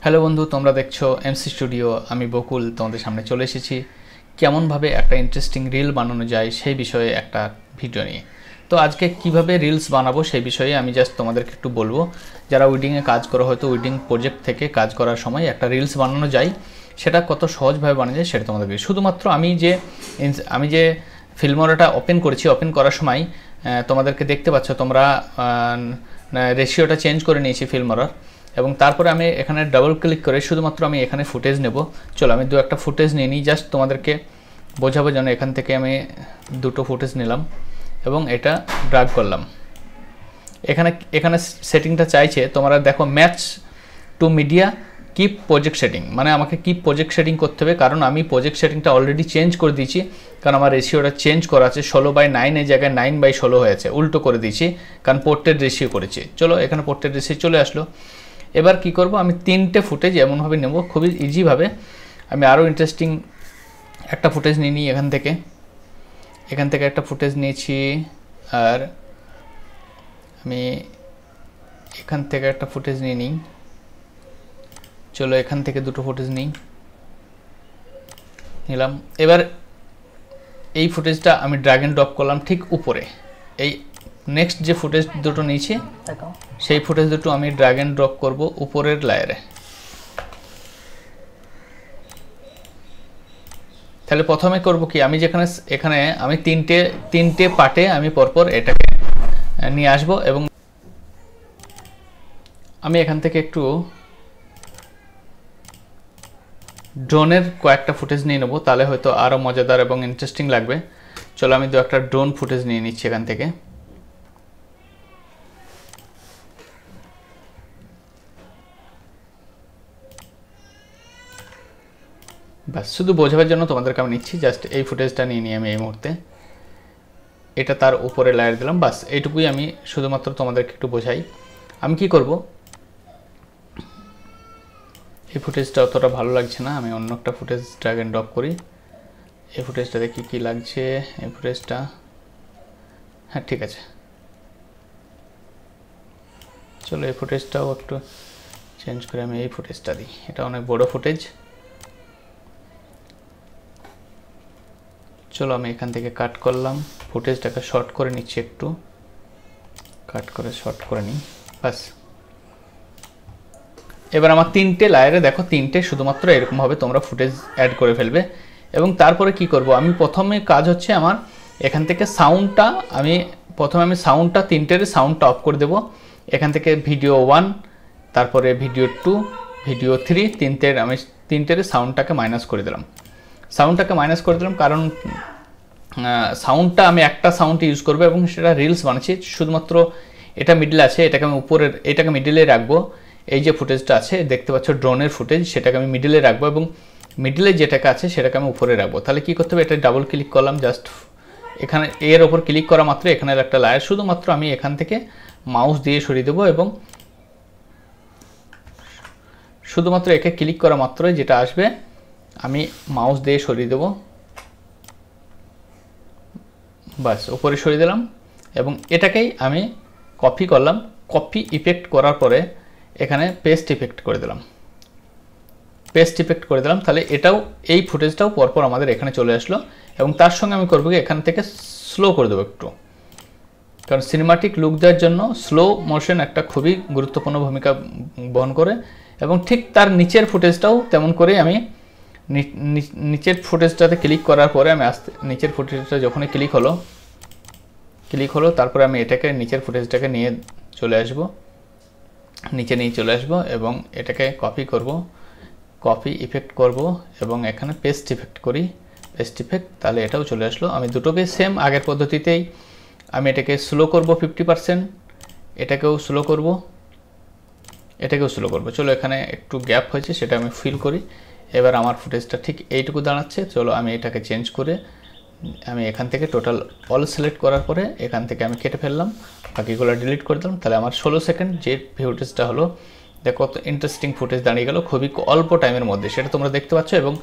Hello বন্ধু, তোমরা দেখছো এমসি স্টুডিও। আমি বকুল তোমাদের সামনে চলে এসেছি কেমনভাবে একটা ইন্টারেস্টিং রিল বানানো যায় সেই বিষয়ে একটা ভিডিও নিয়ে। তো আজকে কিভাবে রিলস বানাবো সেই বিষয়ে আমি জাস্ট তোমাদেরকে একটু বলবো। যারা উইডিংয়ে কাজ করো, হয়তো উইডিং প্রজেক্ট থেকে কাজ করার সময় একটা রিলস বানানো যায়, সেটা কত সহজভাবে বানানো যায় সেটা তোমাদেরকে। শুধুমাত্র আমি যে ফিল্মোরাটা ওপেন করেছি, ওপেন করার সময় তোমাদেরকে দেখতে পাচ্ছ তোমরা রেশিওটা চেঞ্জ করে নিয়েছি ফিল্মোরার, এবং তারপরে আমি এখানে ডাবল ক্লিক করে শুধুমাত্র আমি এখানে ফুটেজ নেব। চলো আমি একটা ফুটেজ নিয়ে নিই, জাস্ট তোমাদেরকে বোঝাবো যেন। এখান থেকে আমি দুটো ফুটেজ নিলাম এবং এটা ড্র্যাগ করলাম। এখানে সেটিংটা চাইছে তোমরা দেখো, match to media keep project setting, মানে আমাকে কিপ প্রজেক্ট সেটিং করতে হবে, কারণ আমি প্রজেক্ট সেটিংটা অলরেডি চেঞ্জ করে দিয়েছি। কারণ আমার রেশিওটা চেঞ্জ করা আছে, 16/9 এর জায়গায় 9/16 হয়েছে, উল্টো করে দিয়েছি কারণ পোর্ট্রেট রেশিও করেছি। চলো এখানে পোর্ট্রেট রেশিও চলে আসলো। এবার কি করব, আমি 3টে ফুটেজ এমনভাবে নেব খুবই ইজিভাবে। আমি আরও ইন্টারেস্টিং একটা ফুটেজ নিয়ে নিই এখান থেকে একটা ফুটেজ নিয়েছি, আর আমি এখান থেকে একটা ফুটেজ নিয়ে নিই। চলো এখান থেকে দুটো ফুটেজ নিলাম। এবার এই ফুটেজটা আমি ড্র্যাগ এন্ড ড্রপ করলাম ঠিক উপরে। এই নেক্সট যে ফুটেজ দুটো নিয়েছি সেই ফুটেজ দুটো আমি ড্র্যাগ এন্ড ড্রপ করব উপরের লেয়ারে। তাহলে প্রথমে করব কি, আমি এখানে আমি তিনটে পার্টে আমি পরপর এটাকে নিয়ে আসব, এবং আমি এখান থেকে একটু ড্রোনের কয়েকটা ফুটেজ নিয়ে নেব, তাহলে হয়তো আরও মজাদার এবং ইন্টারেস্টিং লাগবে। চলো আমি একটা ড্রোন ফুটেজ নিয়ে নিচ্ছি এখান থেকে। বাস শুধু বোঝাবার জন্য তোমাদেরকে আমি নিচ্ছি, জাস্ট এই ফুটেজটা নিয়ে নিই আমি এই মুহূর্তে। এটা তার উপরে লেয়ার দিলাম, বাস এইটুকুই আমি শুধুমাত্র তোমাদেরকে একটু বোঝাই। আমি কি করব, এই ফুটেজটা অতটা ভালো লাগছে না, আমি অন্য একটা ফুটেজ ড্র্যাগ এন্ড ড্রপ করি। এই ফুটেজটা দেখি কী লাগছে। এই ফুটেজটা, হ্যাঁ ঠিক আছে। চলো এই ফুটেজটাও একটু চেঞ্জ করে আমি এই ফুটেজটা দিই, এটা অনেক বড় ফুটেজ। চলো আমি এখান থেকে কাট করলাম, ফুটেজটাকে শর্ট করে নিচ্ছি, একটু কাট করে শর্ট করে নিই, বাস। এবার আমার 3টে লেয়ারে দেখো, 3টে শুধুমাত্র এরকমভাবে তোমরা ফুটেজ অ্যাড করে ফেলবে। এবং তারপরে কি করব, আমি প্রথমে কাজ হচ্ছে আমার এখান থেকে সাউন্ডটা, প্রথমে আমি সাউন্ডটা 3টের সাউন্ডটা অফ করে দেব। এখান থেকে ভিডিও 1, তারপরে ভিডিও 2, ভিডিও 3, আমি 3টের সাউন্ডটাকে মাইনাস করে দিলাম। কারণ সাউন্ডটা আমি একটা সাউন্ড ইউজ করবো এবং সেটা রিলস বানাচ্ছি। শুধুমাত্র এটা মিডলে আছে, এটাকে মিডিলে রাখবো। এই যে ফুটেজটা আছে দেখতে পাচ্ছ ড্রোনের ফুটেজ, সেটাকে আমি মিডিলে রাখবো, এবং মিডিলে যেটাকে আছে সেটাকে আমি উপরে রাখবো। তাহলে কি করতে হবে, এটা ডাবল ক্লিক করলাম, জাস্ট এখানে এর ওপর ক্লিক করা মাত্র এখানের একটা লেয়ার শুধুমাত্র আমি এখান থেকে মাউস দিয়ে সরিয়ে দেবো, এবং শুধুমাত্র একে ক্লিক করা মাত্রই যেটা আসবে আমি মাউস দিয়ে সরিয়ে দেবো, বাস উপরে সরিয়ে দিলাম। এবং এটাকেই আমি কপি করলাম, কপি ইফেক্ট করার পরে এখানে পেস্ট ইফেক্ট করে দিলাম, তাহলে এই ফুটেজটাও পরপর আমাদের এখানে চলে আসলো। এবং তার সঙ্গে আমি করবো কি, এখান থেকে স্লো করে দেবো একটু, কারণ সিনেমাটিক লুক দেওয়ার জন্য স্লো মোশন একটা খুবই গুরুত্বপূর্ণ ভূমিকা বহন করে। এবং ঠিক তার নিচের ফুটেজটাও তেমন করে আমি নিচের ফুটেজটাতে ক্লিক করার পরে আমি নিচের ফুটেজটা যখনই ক্লিক হলো তারপরে আমি এটাকে নিচের ফুটেজটাকে নিয়ে চলে আসব, এবং এটাকে কপি ইফেক্ট করব এবং এখানে পেস্ট ইফেক্ট করি, তাহলে এটাও চলে আসলো। আমি দুটোকে সেম আগের পদ্ধতিতেই আমি এটাকে স্লো করব 50%, এটাকেও স্লো করব। চলো এখানে একটু গ্যাপ হয়েছে, সেটা আমি ফিল করি। এবার আমার ফুটেজটা ঠিক এইটুকু দাঁড়াচ্ছে। চলো আমি এটাকে চেঞ্জ করে আমি এখান থেকে টোটাল অল সিলেক্ট করার পরে এখান থেকে আমি কেটে ফেললাম, বাকিগুলো ডিলিট করে দিলাম। তাহলে আমার 16 সেকেন্ড যে ফুটেজটা হলো, দেখো কত ইন্টারেস্টিং ফুটেজ দাঁড়িয়ে গেল খুবই অল্প টাইমের মধ্যে, সেটা তোমরা দেখতে পাচ্ছ। এবং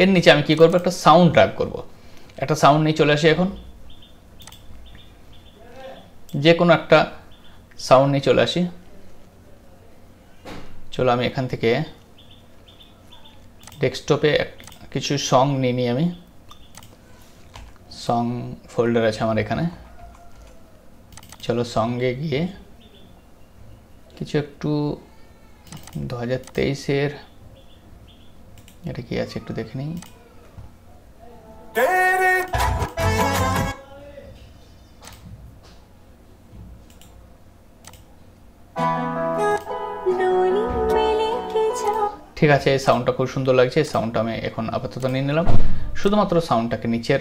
এর নিচে আমি কি করব, একটা সাউন্ড ড্র্যাগ করব। একটা সাউন্ড নিয়ে চলে আসি, এখন যে কোনো একটা সাউন্ড নিয়ে চলে আসি। চলো আমি এখান থেকে ডেস্কটপে কিছু সং নিয়ে নিই আমি, সং ফোল্ডার আছে আমার এখানে। চলো সঙ্গে গিয়ে কিছু একটু 2023-এর এটা কি আছে একটু দেখে নিই। ঠিক আছে, এই সাউন্ডটা খুব সুন্দর লাগছে। এই সাউন্ডটা আমি এখন আপাতত নিয়ে নিলাম। শুধুমাত্র সাউন্ডটাকে নিচের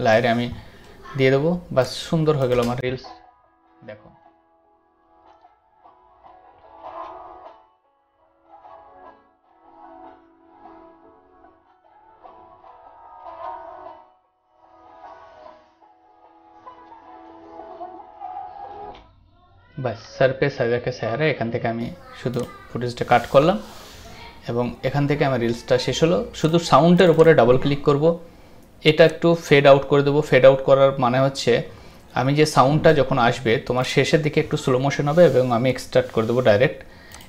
লেয়ারে আমি দিয়ে দেবো, বাস সুন্দর হয়ে গেল আমার রিলস। দেখো বাস सर पे सजा के शहर है। এখান থেকে আমি শুধু ফুটেজটা কাট করলাম এবং এখান থেকে আমার রিলসটা শেষ হলো। শুধু সাউন্ডের উপরে ডাবল ক্লিক করব, এটা একটু ফেড আউট করে দেবো। ফেড আউট করার মানে হচ্ছে আমি যে সাউন্ডটা যখন আসবে তোমার শেষের দিকে একটু স্লো মোশন হবে এবং আমি এক্সট্রাক্ট করে দেবো, ডাইরেক্ট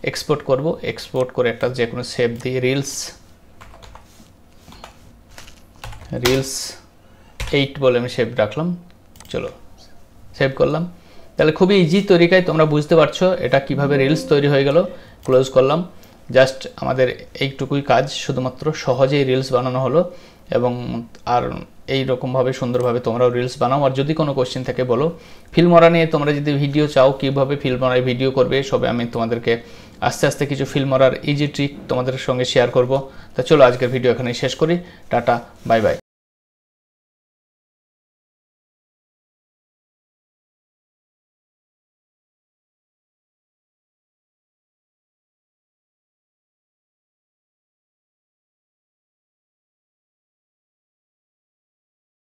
এক্সপোর্ট করব। এক্সপোর্ট করে একটা যে কোনো সেভ দিয়ে রিলস 8 বলে আমি সেভ রাখলাম। চলো সেভ করলাম। তাহলে খুবই ইজি তরিকায় তোমরা বুঝতে পারছো এটা কিভাবে রিলস তৈরি হয়ে গেল। ক্লোজ করলাম। জাস্ট আমাদের এইটুকুই কাজ, শুধুমাত্র সহজেই রিলস বানানো হলো। এবং আর এই রকমভাবে সুন্দরভাবে তোমরাও রিলস বানাও। আর যদি কোনো কোশ্চেন থাকে বলো। ফিল্মোরা নিয়ে তোমরা যদি ভিডিও চাও, কীভাবে ফিল্মোরায় ভিডিও করবে, সবে আমি তোমাদেরকে আস্তে আস্তে কিছু ফিল্মোরার ইজি ট্রিক তোমাদের সঙ্গে শেয়ার করব। তা চলো আজকের ভিডিও এখানেই শেষ করি। Tata, bye bye.